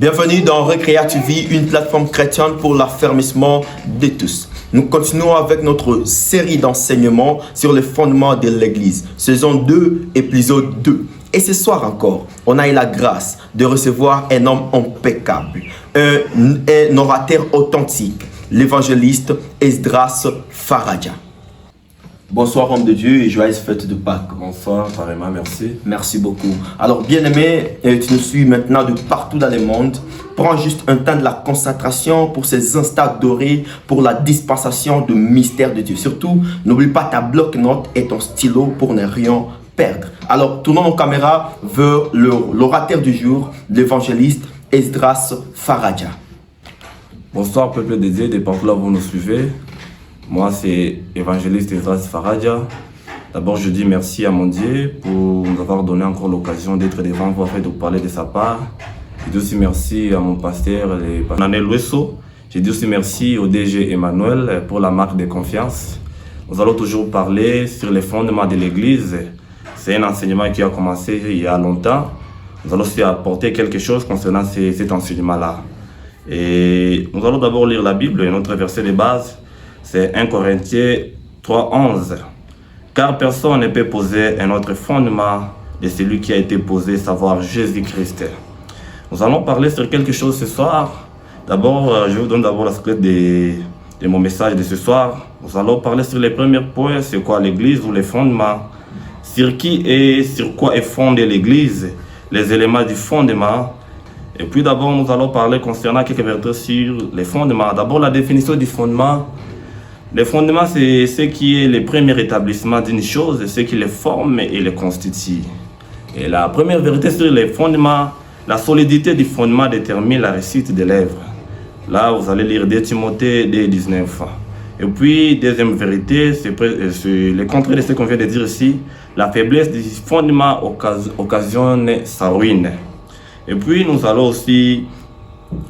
Bienvenue dans Recréa TV, une plateforme chrétienne pour l'affermissement de tous. Nous continuons avec notre série d'enseignements sur les fondements de l'Église, saison 2, épisode 2. Et ce soir encore, on a eu la grâce de recevoir un homme impeccable, un orateur authentique, l'évangéliste Esdras Faraja. Bonsoir homme de Dieu et joyeuse fête de Pâques. Bonsoir, pareillement, merci. Merci beaucoup. Alors bien-aimé, tu nous suis maintenant de partout dans le monde. Prends juste un temps de la concentration pour ces instants dorés, pour la dispensation du mystère de Dieu. Surtout, n'oublie pas ta bloc-notes et ton stylo pour ne rien perdre. Alors, tournons nos caméras vers l'orateur du jour, l'évangéliste Esdras Faraja. Bonsoir, peuple de Dieu, de partout là où vous nous suivez. Moi, c'est évangéliste Esdras Faraja. D'abord, je dis merci à mon Dieu pour nous avoir donné encore l'occasion d'être devant vous afin de vous parler de sa part. Je dis aussi merci à mon pasteur, Nanel Lueso. Je dis aussi merci au DG Emmanuel pour la marque de confiance. Nous allons toujours parler sur les fondements de l'Église. C'est un enseignement qui a commencé il y a longtemps. Nous allons aussi apporter quelque chose concernant cet enseignement-là. Et nous allons d'abord lire la Bible et notre verset de base. C'est 1 Corinthiens 3:11. Car personne ne peut poser un autre fondement de celui qui a été posé, savoir Jésus-Christ. Nous allons parler sur quelque chose ce soir. D'abord, je vous donne d'abord la script de mon message de ce soir. Nous allons parler sur les premiers points, c'est quoi l'Église ou les fondements, sur qui et sur quoi est fondée l'Église, les éléments du fondement. Et puis d'abord, nous allons parler concernant quelques versets sur les fondements. D'abord, la définition du fondement. Les fondements, c'est ce qui est le premier établissement d'une chose, ce qui les forme et les constitue. Et la première vérité sur les fondements, la solidité du fondement détermine la réussite de l'œuvre. Là, vous allez lire 2 Timothée 2:19. Et puis, deuxième vérité, c'est le contraire de ce qu'on vient de dire ici. La faiblesse du fondement occasionne sa ruine. Et puis, nous allons aussi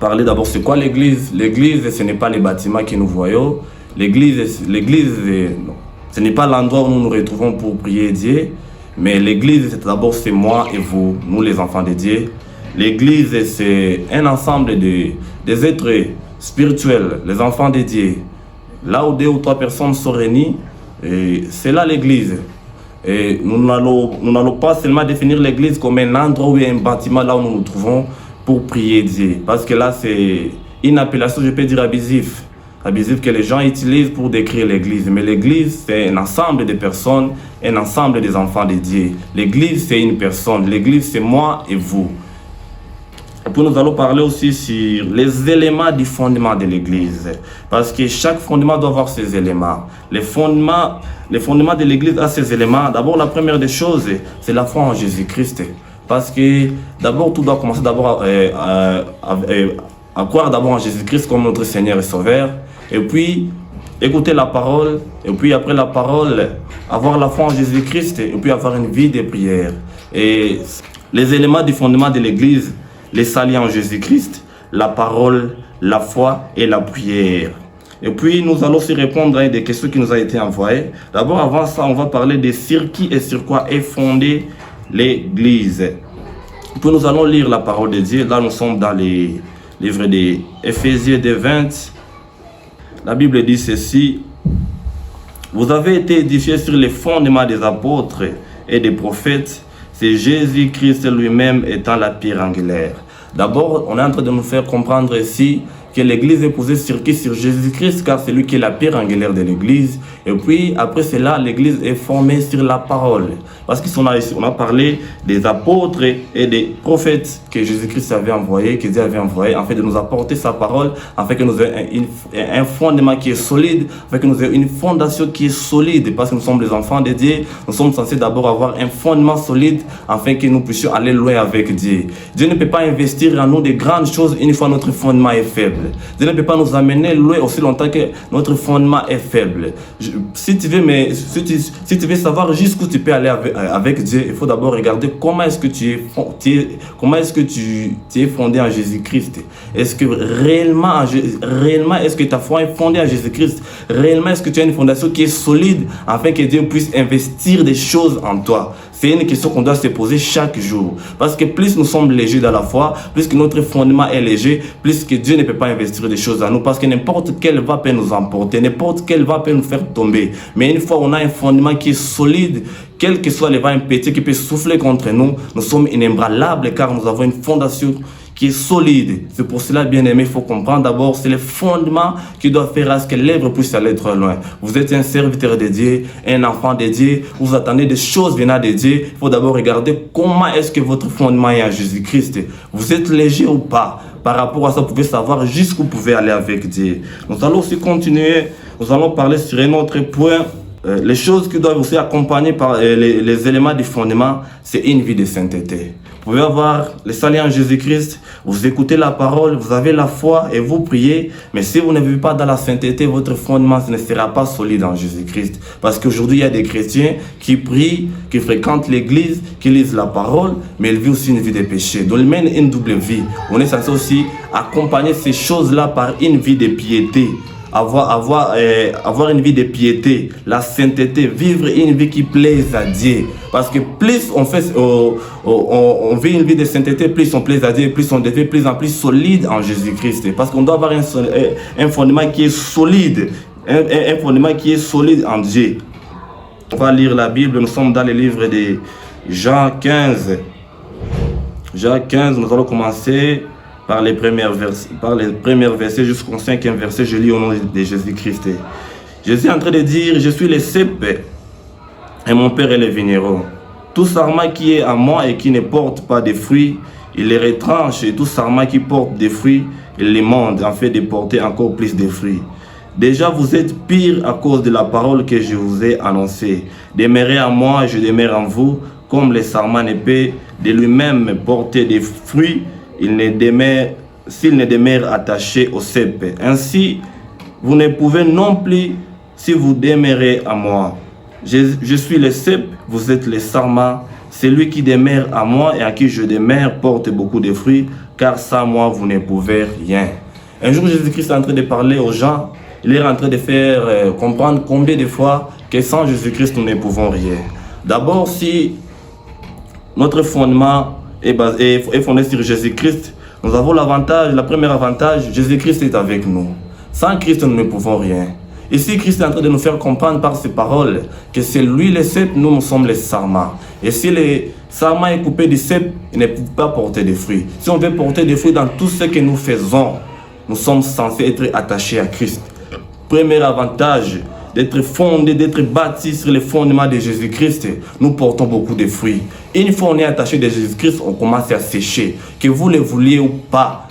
parler d'abord c'est quoi l'Église. L'Église, ce n'est pas les bâtiments que nous voyons. L'Église, ce n'est pas l'endroit où nous nous retrouvons pour prier Dieu, mais l'Église, d'abord, c'est moi et vous, nous les enfants de Dieu. L'Église, c'est un ensemble des êtres spirituels, les enfants de Dieu. Là où 2 ou 3 personnes sont réunies, c'est là l'Église. Et nous n'allons pas seulement définir l'Église comme un endroit où il y a un bâtiment là où nous nous trouvons pour prier Dieu. Parce que là, c'est une appellation, je peux dire, abusive que les gens utilisent pour décrire l'Église. Mais l'Église, c'est un ensemble de personnes, un ensemble des enfants de Dieu. L'Église, c'est une personne. L'Église, c'est moi et vous. Et puis nous allons parler aussi sur les éléments du fondement de l'Église. Parce que chaque fondement doit avoir ses éléments. Les fondements de l'Église a ses éléments. D'abord, la première des choses, c'est la foi en Jésus-Christ. Parce que d'abord, tout doit commencer d'abord à croire d'abord en Jésus-Christ comme notre Seigneur et Sauveur. Et puis, écouter la parole. Et puis, après la parole, avoir la foi en Jésus-Christ. Et puis, avoir une vie de prière. Et les éléments du fondement de l'Église, les saluts en Jésus-Christ, la parole, la foi et la prière. Et puis, nous allons aussi répondre à des questions qui nous ont été envoyées. D'abord, avant ça, on va parler de sur qui et sur quoi est fondée l'Église. Puis, nous allons lire la parole de Dieu. Là, nous sommes dans les livres d'Éphésiens 2:20. La Bible dit ceci. Vous avez été édifiés sur les fondements des apôtres et des prophètes. C'est Jésus-Christ lui-même étant la pierre angulaire. D'abord, on est en train de nous faire comprendre ici que l'Église est posée sur qui? Sur Jésus-Christ, car c'est lui qui est la pierre angulaire de l'Église. Et puis, après cela, l'Église est formée sur la parole. Parce qu'on a parlé des apôtres et des prophètes que Jésus-Christ avait envoyés, que Dieu avait envoyés, afin de nous apporter sa parole, afin que nous ayons un fondement qui est solide, afin que nous ayons une fondation qui est solide. Parce que nous sommes les enfants de Dieu, nous sommes censés d'abord avoir un fondement solide, afin que nous puissions aller loin avec Dieu. Dieu ne peut pas investir en nous de grandes choses une fois notre fondement est faible. Dieu ne peut pas nous amener loin aussi longtemps que notre fondement est faible. Si tu veux savoir jusqu'où tu peux aller avec Dieu, il faut d'abord regarder comment est-ce que tu es fondé en Jésus-Christ. Est-ce que réellement est-ce que ta foi est fondée en Jésus-Christ? Réellement est-ce que tu as une fondation qui est solide afin que Dieu puisse investir des choses en toi? C'est une question qu'on doit se poser chaque jour. Parce que plus nous sommes légers dans la foi, plus que notre fondement est léger, plus que Dieu ne peut pas investir des choses en nous. Parce que n'importe quel vent peut nous emporter, n'importe quel vent peut nous faire tomber. Mais une fois on a un fondement qui est solide, quel que soit le vent petit qui peut souffler contre nous, nous sommes inébranlables car nous avons une fondation qui est solide. C'est pour cela, bien aimé, il faut comprendre d'abord, c'est le fondement qui doit faire à ce que l'œuvre puisse aller trop loin. Vous êtes un serviteur de Dieu, un enfant de Dieu, vous attendez des choses venant de Dieu. Il faut d'abord regarder comment est-ce que votre fondement est en Jésus-Christ. Vous êtes léger ou pas? Par rapport à ça, vous pouvez savoir jusqu'où vous pouvez aller avec Dieu. Nous allons aussi continuer, nous allons parler sur un autre point. Les choses qui doivent aussi accompagner par les éléments du fondement, c'est une vie de sainteté. Vous pouvez avoir le salut en Jésus-Christ, vous écoutez la parole, vous avez la foi et vous priez. Mais si vous ne vivez pas dans la sainteté, votre fondement ne sera pas solide en Jésus-Christ. Parce qu'aujourd'hui, il y a des chrétiens qui prient, qui fréquentent l'église, qui lisent la parole, mais ils vivent aussi une vie de péché. Donc ils mènent une double vie. On est censé aussi accompagner ces choses-là par une vie de piété. Avoir une vie de piété, la sainteté, vivre une vie qui plaise à Dieu. Parce que plus on vit une vie de sainteté, plus on plaise à Dieu, plus on devient plus en plus solide en Jésus-Christ. Parce qu'on doit avoir un fondement qui est solide, un fondement qui est solide en Dieu. On va lire la Bible, nous sommes dans le livre de Jean 15. Jean 15, nous allons commencer par les premiers versets jusqu'au 5e verset. Je lis au nom de Jésus-Christ. Jésus est en train de dire, je suis le cep et mon Père est le vigneron. Tout sarment qui est à moi et qui ne porte pas de fruits, il les retranche, et tout sarment qui porte des fruits, il les monde en fait de porter encore plus de fruits. Déjà vous êtes pire à cause de la parole que je vous ai annoncée. Demeurez en moi et je demeure en vous, comme le sarment ne peut de lui-même porter des fruits, s'il ne demeure attaché au cep. Ainsi, vous ne pouvez non plus si vous demeurez à moi. Je suis le cep, vous êtes le sarment. Celui qui demeure à moi et à qui je demeure porte beaucoup de fruits, car sans moi vous ne pouvez rien. Un jour, Jésus-Christ est en train de parler aux gens. Il est en train de faire comprendre combien de fois que sans Jésus-Christ nous ne pouvons rien. D'abord, si notre fondement est fondé sur Jésus-Christ, nous avons l'avantage, le premier avantage, Jésus-Christ est avec nous. Sans Christ, nous ne pouvons rien. Ici, Christ est en train de nous faire comprendre par ses paroles que c'est lui le cep, nous sommes les sarments. Et si le sarment est coupé du cep, il ne peut pas porter des fruits. Si on veut porter des fruits dans tout ce que nous faisons, nous sommes censés être attachés à Christ. Premier avantage, d'être fondé, d'être bâti sur les fondements de Jésus-Christ, nous portons beaucoup de fruits. Et une fois on est attaché de Jésus-Christ, on commence à sécher. Que vous le vouliez ou pas,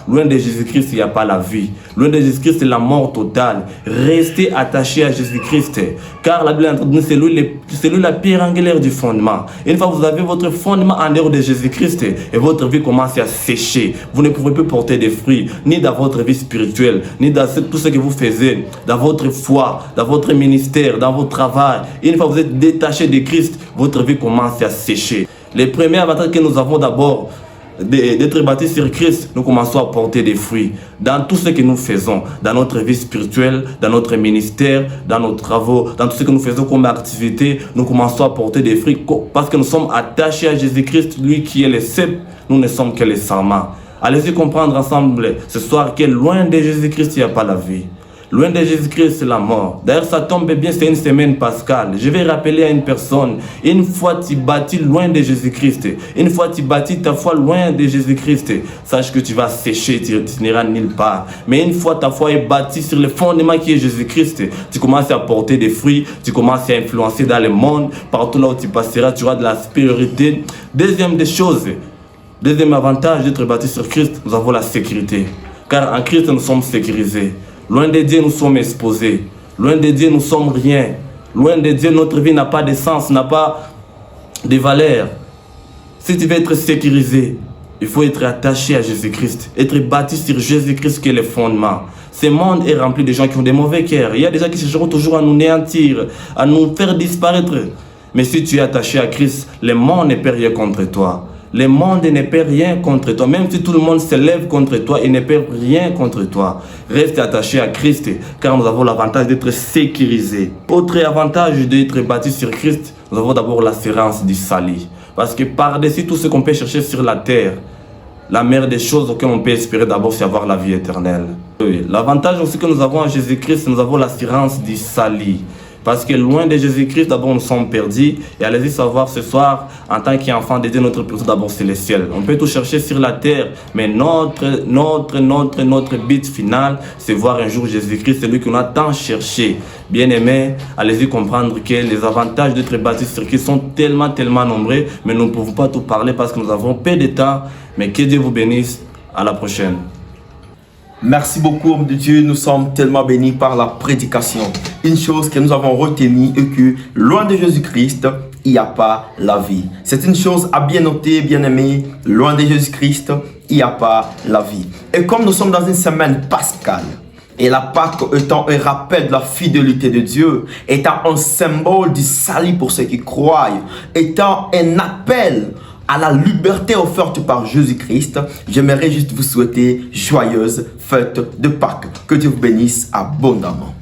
loin de Jésus-Christ, il n'y a pas la vie. Loin de Jésus-Christ, c'est la mort totale. Restez attachés à Jésus-Christ. Car la Bible est en train de dire c'est lui la pierre angulaire du fondement. Et une fois que vous avez votre fondement en dehors de Jésus-Christ, et votre vie commence à sécher. Vous ne pouvez plus porter des fruits, ni dans votre vie spirituelle, ni dans tout ce que vous faites, dans votre foi, dans votre ministère, dans votre travail. Et une fois que vous êtes détaché de Christ, votre vie commence à sécher. Les premiers avantages que nous avons d'abord, d'être bâtis sur Christ, nous commençons à porter des fruits dans tout ce que nous faisons, dans notre vie spirituelle, dans notre ministère, dans nos travaux, dans tout ce que nous faisons comme activité. Nous commençons à porter des fruits parce que nous sommes attachés à Jésus-Christ, lui qui est le cep, nous ne sommes que les sarments. Allez-y comprendre ensemble ce soir que loin de Jésus-Christ, il n'y a pas la vie. Loin de Jésus-Christ, c'est la mort. D'ailleurs, ça tombe bien, c'est une semaine pascale. Je vais rappeler à une personne, une fois tu bâtis loin de Jésus-Christ, une fois tu bâtis ta foi loin de Jésus-Christ, sache que tu vas sécher, tu n'iras nulle part. Mais une fois ta foi est bâtie sur le fondement qui est Jésus-Christ, tu commences à porter des fruits, tu commences à influencer dans le monde, partout là où tu passeras, tu auras de la supériorité. Deuxième avantage d'être bâti sur Christ, nous avons la sécurité. Car en Christ, nous sommes sécurisés. Loin de Dieu, nous sommes exposés. Loin de Dieu, nous sommes rien. Loin de Dieu, notre vie n'a pas de sens, n'a pas de valeur. Si tu veux être sécurisé, il faut être attaché à Jésus-Christ. Être bâti sur Jésus-Christ qui est le fondement. Ce monde est rempli de gens qui ont des mauvais cœurs. Il y a des gens qui chercheront toujours à nous néantir, à nous faire disparaître. Mais si tu es attaché à Christ, le monde ne peut rien contre toi. Le monde ne peut rien contre toi. Même si tout le monde se lève contre toi, il ne peut rien contre toi. Reste attaché à Christ, car nous avons l'avantage d'être sécurisés. Autre avantage d'être bâti sur Christ, nous avons d'abord l'assurance du salut. Parce que par-dessus tout ce qu'on peut chercher sur la terre, la meilleure des choses auxquelles on peut espérer d'abord, c'est avoir la vie éternelle. L'avantage aussi que nous avons en Jésus-Christ, nous avons l'assurance du salut. Parce que loin de Jésus-Christ, d'abord nous sommes perdus. Et allez-y savoir ce soir, en tant qu'enfant de Dieu, notre priorité d'abord c'est le ciel. On peut tout chercher sur la terre, mais notre but final, c'est voir un jour Jésus-Christ, celui qu'on a tant cherché. Bien aimé, allez-y comprendre que les avantages d'être baptisé sur Christ sont tellement nombreux, mais nous ne pouvons pas tout parler parce que nous avons peu de temps. Mais que Dieu vous bénisse. À la prochaine. Merci beaucoup, homme de Dieu. Nous sommes tellement bénis par la prédication. Une chose que nous avons retenue est que loin de Jésus-Christ, il n'y a pas la vie. C'est une chose à bien noter, bien aimé. Loin de Jésus-Christ, il n'y a pas la vie. Et comme nous sommes dans une semaine pascale, et la Pâque étant un rappel de la fidélité de Dieu, étant un symbole du salut pour ceux qui croient, étant un appel à la liberté offerte par Jésus-Christ, j'aimerais juste vous souhaiter joyeuse fête de Pâques. Que Dieu vous bénisse abondamment.